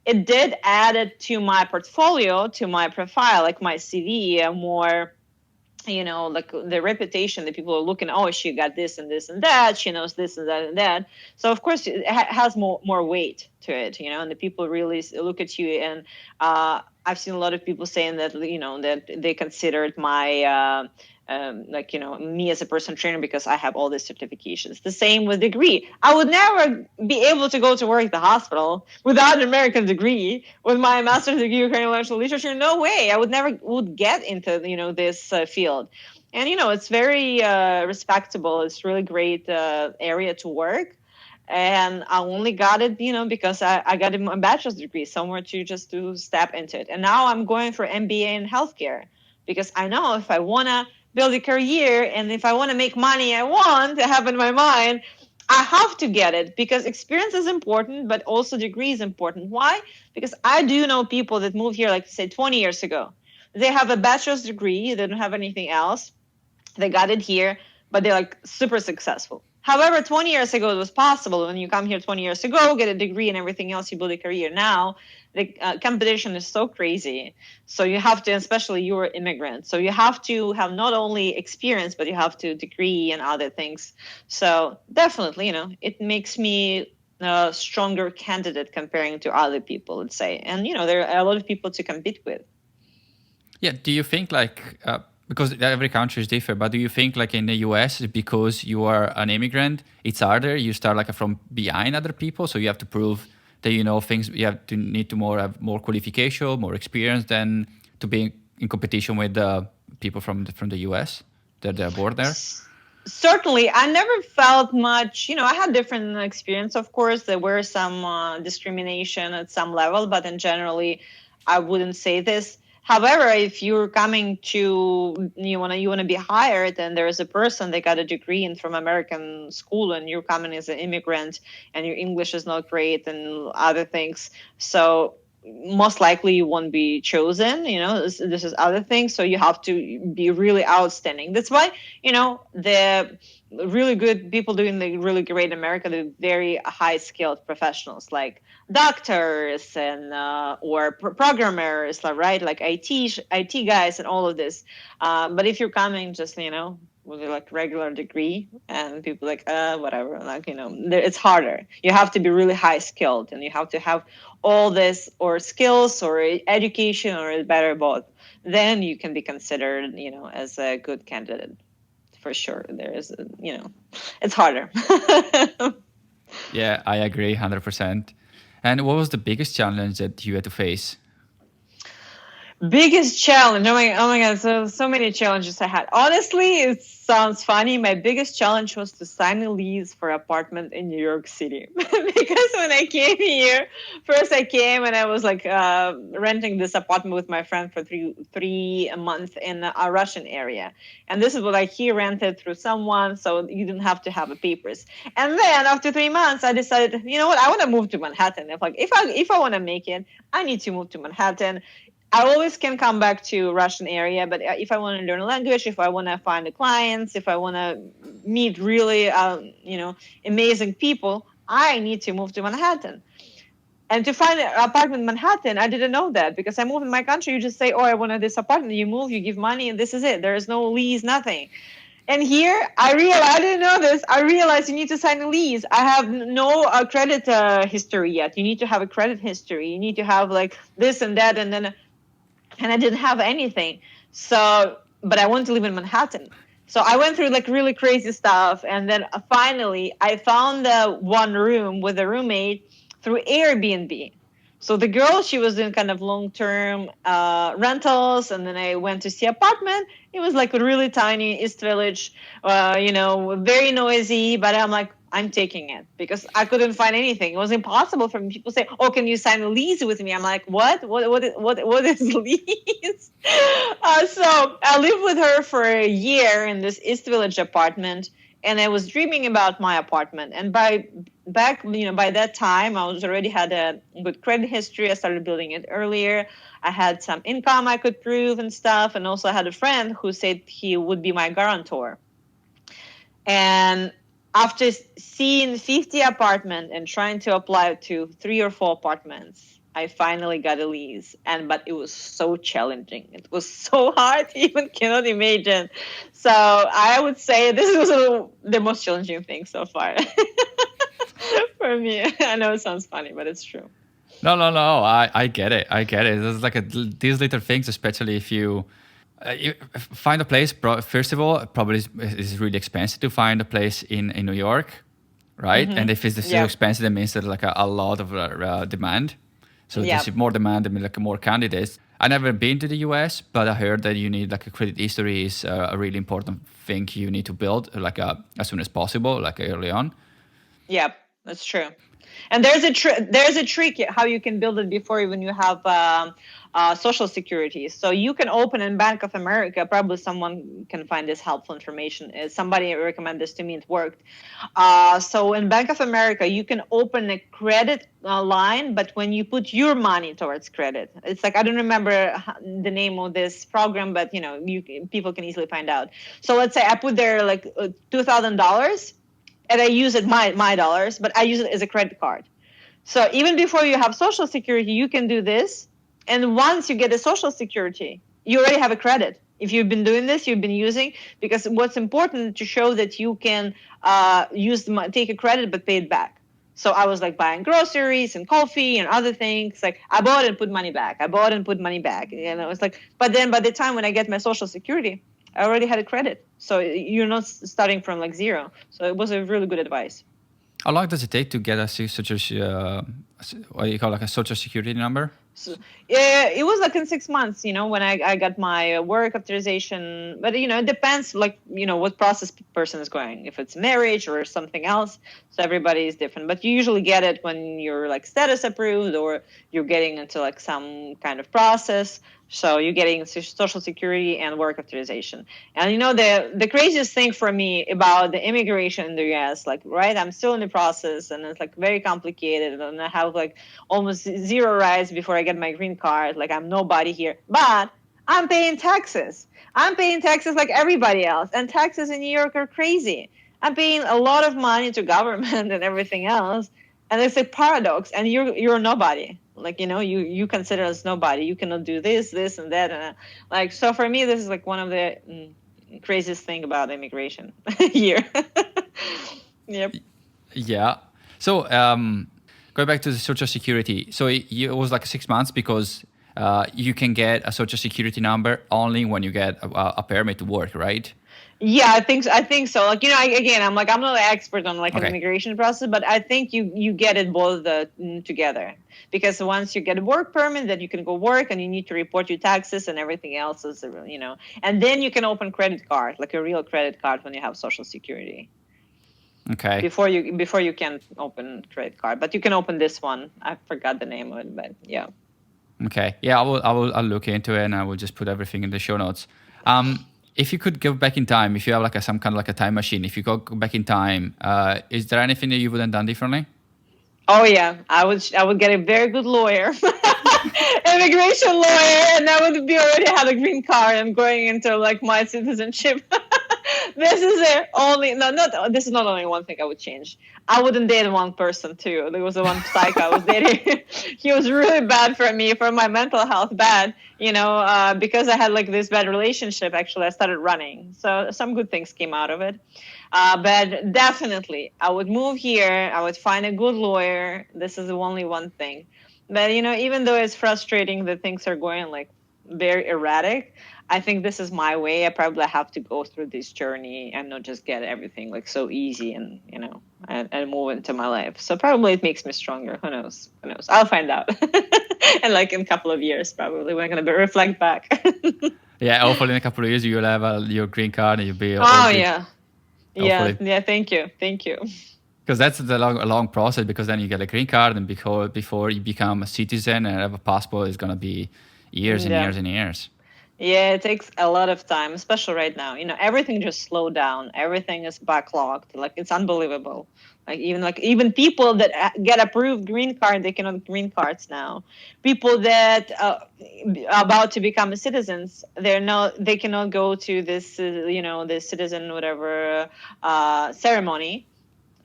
it did add it to my portfolio, to my profile, my CV, more, the reputation that people are looking, oh, she got this and this and that, she knows this and that and that. So of course it has more weight to it, and the people really look at you. And I've seen a lot of people saying that, that they considered my me as a personal trainer because I have all these certifications. The same with degree. I would never be able to go to work at the hospital without an American degree. With my master's degree in Ukrainian language and literature, no way. I would never get into this field. And, it's very respectable. It's really great area to work. And I only got it, because I got a bachelor's degree somewhere to step into it. And now I'm going for MBA in healthcare because I know if I want to build a career and if I want to make money I want to have in my mind, I have to get it because experience is important, but also degree is important. Why? Because I do know people that moved here, like say 20 years ago. They have a bachelor's degree. They don't have anything else. They got it here, but they're like super successful. However, 20 years ago, it was possible. When you come here 20 years ago, get a degree and everything else, you build a career. Now, the competition is so crazy. So you have to, especially you're an immigrant, so you have to have not only experience, but you have to degree and other things. So definitely, it makes me a stronger candidate comparing to other people, let's say. And, there are a lot of people to compete with. Yeah. Do you think because every country is different, but do you think like in the US, because you are an immigrant, it's harder? You start from behind other people, so you have to prove that you know things. You have to need to have more qualification, more experience than to be in competition with people from the US that are born there. Certainly, I never felt much. I had different experience. Of course, there were some discrimination at some level, but in generally, I wouldn't say this. However, if you're coming to you wanna be hired, and there is a person that got a degree from American school, and you're coming as an immigrant, and your English is not great, and other things, so most likely you won't be chosen. This is other things. So you have to be really outstanding. That's why the really good people doing the really great in America, the very high skilled professionals like doctors and or programmers, right? Like IT guys and all of this. But if you're coming just with a regular degree, and people whatever, it's harder. You have to be really high skilled, and you have to have all this or skills or education or better both. Then you can be considered as a good candidate. For sure, there is it's harder. Yeah, I agree 100%. And what was the biggest challenge that you had to face? Biggest challenge. Oh my God. So many challenges I had. Honestly, it sounds funny. My biggest challenge was to sign a lease for an apartment in New York City. Because when I came here, first I came and I was renting this apartment with my friend for three a month in a Russian area. And this is what he rented through someone, so you didn't have to have the papers. And then after 3 months, I decided, I want to move to Manhattan. If I want to make it, I need to move to Manhattan. I always can come back to Russian area, but if I want to learn a language, if I want to find the clients, if I want to meet really, amazing people, I need to move to Manhattan. And to find an apartment in Manhattan, I didn't know that because I moved in my country. You just say, I want this apartment. You move, you give money, and this is it. There is no lease, nothing. And here, I didn't know this. I realized you need to sign a lease. I have no credit history yet. You need to have a credit history. You need to have this and that, and I didn't have anything. So, but I wanted to live in Manhattan. So I went through really crazy stuff. And then finally I found one room with a roommate through Airbnb. So the girl, she was doing kind of long-term rentals. And then I went to see apartment. It was a really tiny East Village, very noisy, but I'm taking it because I couldn't find anything. It was impossible for me. People say, can you sign a lease with me? I'm like, what is lease? So I lived with her for a year in this East Village apartment, and I was dreaming about my apartment. And by that time, I was already had a good credit history. I started building it earlier. I had some income I could prove and stuff. And also I had a friend who said he would be my guarantor. And after seeing 50 apartments and trying to apply to 3 or 4 apartments, I finally got a lease. But it was so challenging. It was so hard, even cannot imagine. So I would say this was the most challenging thing so far for me. I know it sounds funny, but it's true. No. I get it. There's these little things, especially if you find a place. First of all, probably it's really expensive to find a place in New York, right? Mm-hmm. And if it's so expensive, that means there's a lot of demand. So there's more demand and more candidates. I never been to the US, but I heard that you need like a credit history is a really important thing you need to build like as soon as possible, like early on. Yep, that's true. And there's a trick how you can build it before even you have Social Security. So you can open in Bank of America. Probably someone can find this helpful information. Somebody recommended this to me. It worked. So in Bank of America, you can open a credit line, but when you put your money towards credit, it's like I don't remember the name of this program, but people can easily find out. So let's say I put there like $2,000. And I use it my dollars, but I use it as a credit card. So even before you have Social Security, you can do this. And once you get a Social Security, you already have a credit. If you've been doing this, you've been using, because what's important to show that you can take a credit but pay it back. So I was like buying groceries and coffee and other things. Like I bought and put money back. I bought and put money back. It's like, but then by the time when I get my Social Security, I already had a credit. So you're not starting from like zero. So it was a really good advice. How long does it take to get what you call like a Social Security number? So, yeah, it was like in 6 months, when I got my work authorization. But, it depends, like, what process person is going, if it's marriage or something else. So everybody is different. But you usually get it when you're like status approved or you're getting into like some kind of process. So you're getting Social Security and work authorization. And, the craziest thing for me about the immigration in the U.S., like, right, I'm still in the process and it's like very complicated and I have like almost zero rights before I get my green card. Like I'm nobody here, but I'm paying taxes. I'm paying taxes like everybody else. And taxes in New York are crazy. I'm paying a lot of money to government and everything else. And it's a paradox. And you're nobody. Like, you consider us nobody. You cannot do this and that. And so for me, this is like one of the craziest thing about immigration here. Yep. Yeah. So going back to the Social Security. So it was like 6 months because you can get a Social Security number only when you get a permit to work, right? Yeah, I think so. Like, I'm not an expert on like an immigration process, but I think you get it both together, because once you get a work permit, then you can go work and you need to report your taxes and everything else is, and then you can open credit card, like a real credit card when you have Social Security. Okay. Before you can open credit card, but you can open this one. I forgot the name of it, but yeah. Okay. Yeah, I'll look into it and I will just put everything in the show notes. If you could go back in time, if you have like some kind of like a time machine, if you go back in time, is there anything that you would have done differently? Oh yeah, I would get a very good lawyer, immigration lawyer, and I would be already have a green card and going into like my citizenship. This is not only one thing I would change. I wouldn't date one person too. There was one psych I was dating. He was really bad for me, for my mental health, bad. Because I had like this bad relationship. Actually, I started running. So some good things came out of it. But definitely, I would move here. I would find a good lawyer. This is only one thing. But even though it's frustrating that things are going like very erratic, I think this is my way. I probably have to go through this journey and not just get everything like so easy and and move into my life. So probably it makes me stronger. Who knows? I'll find out. And like in a couple of years, probably we're gonna reflect back. Yeah, hopefully in a couple of years you'll have your green card and you'll be. Oh yeah, hopefully. Yeah. Thank you. Because that's a long process. Because then you get a green card, and before you become a citizen and have a passport, it's gonna be years and years and years. Yeah, it takes a lot of time, especially right now. Everything just slowed down. Everything is backlogged. Like it's unbelievable. Like even people that get approved green card, they cannot green cards now. People that about to become citizens, they cannot go to this this citizen whatever ceremony.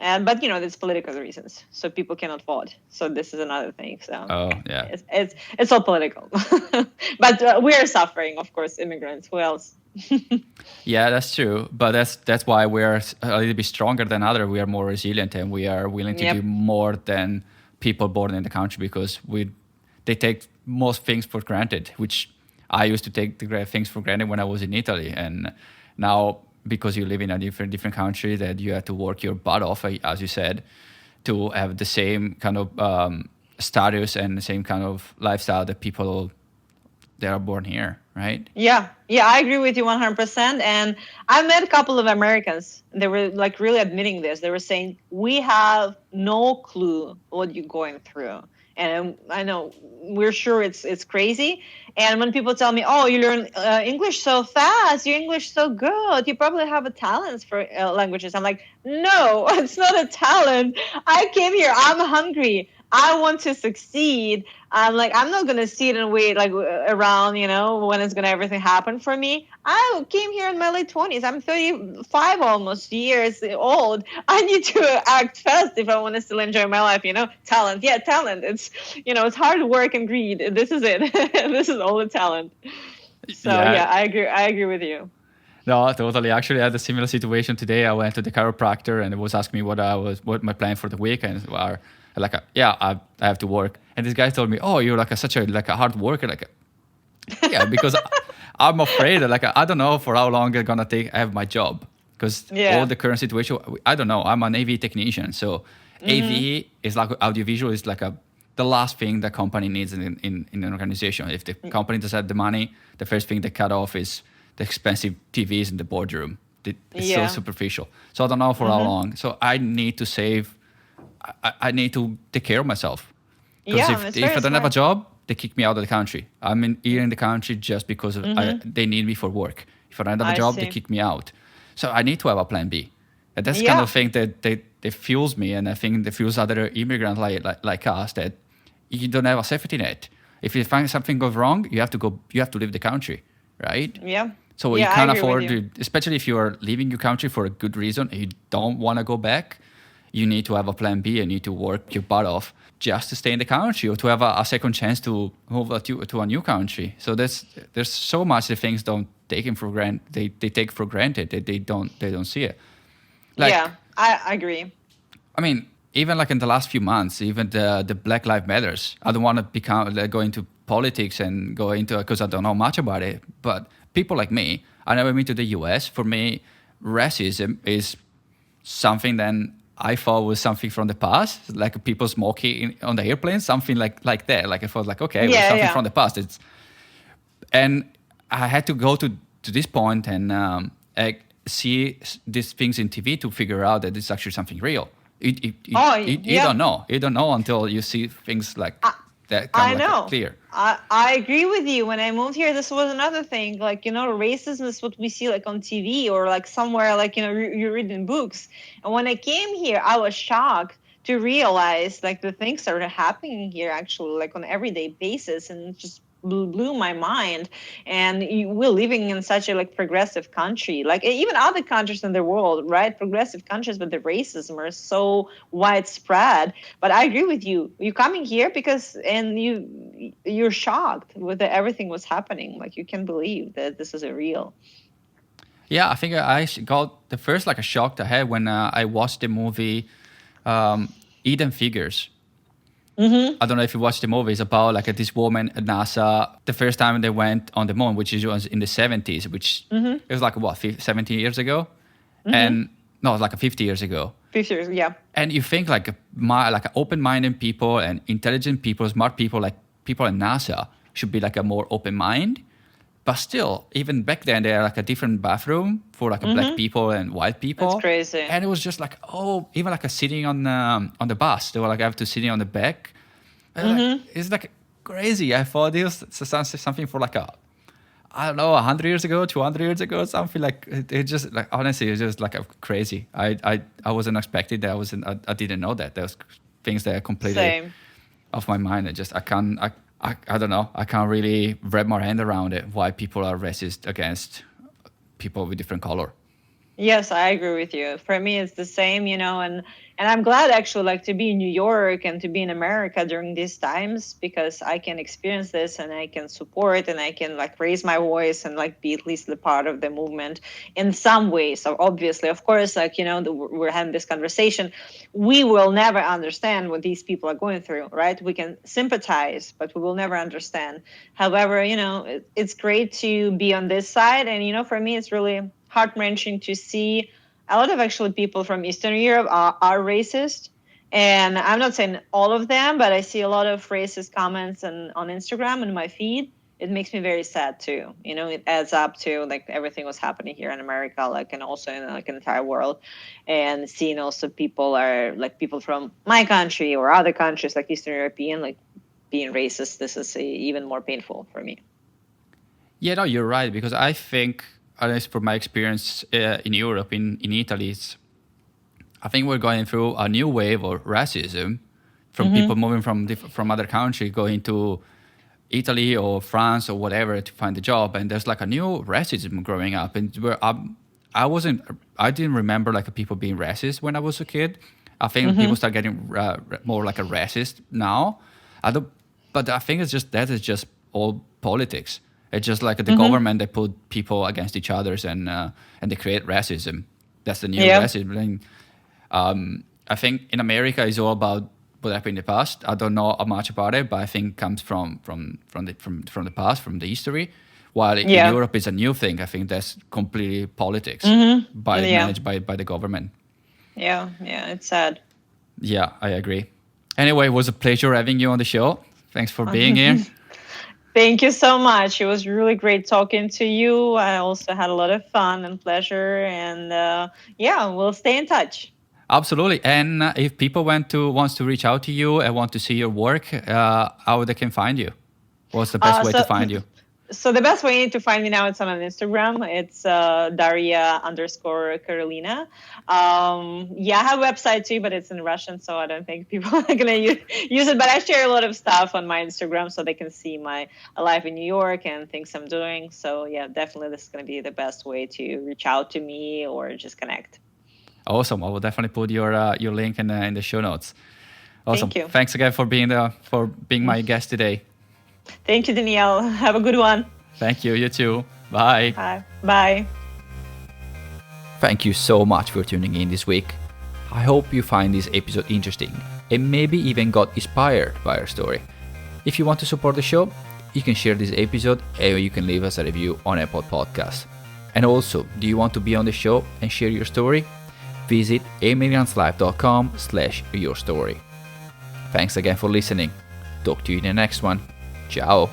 But there's political reasons, so people cannot vote. So this is another thing. So yeah, it's all political. But we are suffering, of course, immigrants. Who else? Yeah, that's true. But that's why we're a little bit stronger than others. We are more resilient and we are willing to do more than people born in the country, because they take most things for granted, which I used to take the things for granted when I was in Italy, and now, because you live in a different country, that you have to work your butt off, as you said, to have the same kind of status and the same kind of lifestyle that people they are born here, right? Yeah, I agree with you 100%. And I met a couple of Americans. They were like really admitting this. They were saying, we have no clue what you're going through. And I know we're sure it's crazy. And when people tell me, oh, you learn English so fast, your English so good, you probably have a talent for languages. I'm like, no, it's not a talent. I came here, I'm hungry. I want to succeed. I'm like, I'm not gonna sit and wait like around, when it's gonna everything happen for me. I came here in my late 20s. I'm 35 almost years old. I need to act fast if I want to still enjoy my life. Talent, yeah, talent. It's hard work and greed. This is it. This is all the talent. So yeah, I agree with you. No, totally. Actually, I had a similar situation today. I went to the chiropractor and it was asking me what my plan for the week, and I have to work. And this guy told me, "Oh, you're like such a hard worker." Yeah, because I'm afraid I don't know for how long it's gonna take. I have my job because all the current situation. I don't know. I'm an AV technician, so AV is like audiovisual is like the last thing the company needs in an organization. If the company doesn't have the money, the first thing they cut off is the expensive TVs in the boardroom. It's so superficial. So I don't know for how long. So I need to save. I need to take care of myself. Because if I don't have a job, they kick me out of the country. I'm here in the country just because they need me for work. If I don't have a job, they kick me out. So I need to have a plan B. And that's kind of thing that fuels me, and I think that fuels other immigrants like us, that you don't have a safety net. If you find something goes wrong, you have to leave the country, right? Yeah. So you can't afford to, especially if you are leaving your country for a good reason and you don't want to go back, you need to have a plan B and you need to work your butt off just to stay in the country or to have a second chance to move to a new country. So there's so much that things don't take for granted. They take for granted that they don't see it. I agree. I mean, even like in the last few months, even the Black Lives Matters. I don't want to go into politics and go into it because I don't know much about it. But people like me, I never been to the US. For me, racism is something that I thought was something from the past, like people smoking on the airplane, something like that. Like I thought, like okay, something from the past. And I had to go to this point and see these things in TV to figure out that it's actually something real. You don't know. You don't know until you see things like that come clear. I agree with you. When I moved here, this was another thing. Like, racism is what we see like on TV or like somewhere like, you read in books. And when I came here, I was shocked to realize like the things that are happening here actually like on an everyday basis, and just blew my mind. And we're living in such a like progressive country, like even other countries in the world, right? Progressive countries, but the racism are so widespread. But I agree with you. You're coming here you're shocked with everything was happening. Like you can't believe that this is a real. Yeah, I think I got the first like a shock I had when I watched the movie Hidden Figures. I don't know if you watched the movie. It's about like this woman at NASA. The first time they went on the moon, which was in the 70s, which it was like 70 years ago, and no, it was like 50 years ago. 50 years, yeah. And you think like open-minded people and intelligent people, smart people, like people at NASA should be like a more open mind. But still, even back then, they had like a different bathroom for like black people and white people. That's crazy. And it was just like, even like a sitting on the bus. They were like, I have to sit on the back. Like, it's like crazy. I thought it was something for like I don't know, 100 years ago, 200 years ago, something like it just like honestly, it's just like crazy. I wasn't expected that. I didn't know that. There was things that are completely off my mind. I don't know. I can't really wrap my hand around it. Why people are racist against people with different color. Yes, I agree with you. For me, it's the same, and I'm glad actually like to be in New York and to be in America during these times, because I can experience this and I can support and I can like raise my voice and like be at least the part of the movement in some way. So obviously, of course, like, we're having this conversation. We will never understand what these people are going through, right? We can sympathize, but we will never understand. However, it's great to be on this side. And, for me, it's really heart-wrenching to see a lot of actually people from Eastern Europe are racist. And I'm not saying all of them, but I see a lot of racist comments on Instagram and my feed. it makes me very sad too. It adds up to like everything was happening here in America, like, and also in like an entire world, and seeing also people from my country or other countries like Eastern European, like being racist. This is even more painful for me. Yeah, no, you're right, because I think, at least from my experience in Europe, in Italy, I think we're going through a new wave of racism from people moving from other countries going to Italy or France or whatever to find a job, and there's like a new racism growing up, and I didn't remember like people being racist when I was a kid. I think people start getting more like a racist now. But I think that is just all politics. It's just like the government, they put people against each others and they create racism. That's the new racism. I think in America it's all about what happened in the past. I don't know much about it, but I think it comes from the past, from the history. While in Europe it's a new thing. I think that's completely politics, managed by the government. Yeah, it's sad. Yeah, I agree. Anyway, it was a pleasure having you on the show. Thanks for being here. Thank you so much. It was really great talking to you. I also had a lot of fun and pleasure, and we'll stay in touch. Absolutely. And if people wants to reach out to you and want to see your work, how they can find you? What's the best way to find you? So the best way to find me now is on Instagram. It's Darya_Karolina. I have a website too, but it's in Russian, so I don't think people are going to use it. But I share a lot of stuff on my Instagram so they can see my life in New York and things I'm doing. So yeah, definitely this is going to be the best way to reach out to me or just connect. Awesome. I will definitely put your link in the show notes. Awesome. Thank you. Thanks again for being my guest today. Thank you, Danielle. Have a good one. Thank you. You too. Bye. Bye. Thank you so much for tuning in this week. I hope you find this episode interesting and maybe even got inspired by our story. If you want to support the show, you can share this episode and you can leave us a review on Apple Podcasts. And also, do you want to be on the show and share your story? Visit immigrantslife.com/yourstory. Thanks again for listening. Talk to you in the next one. Ciao.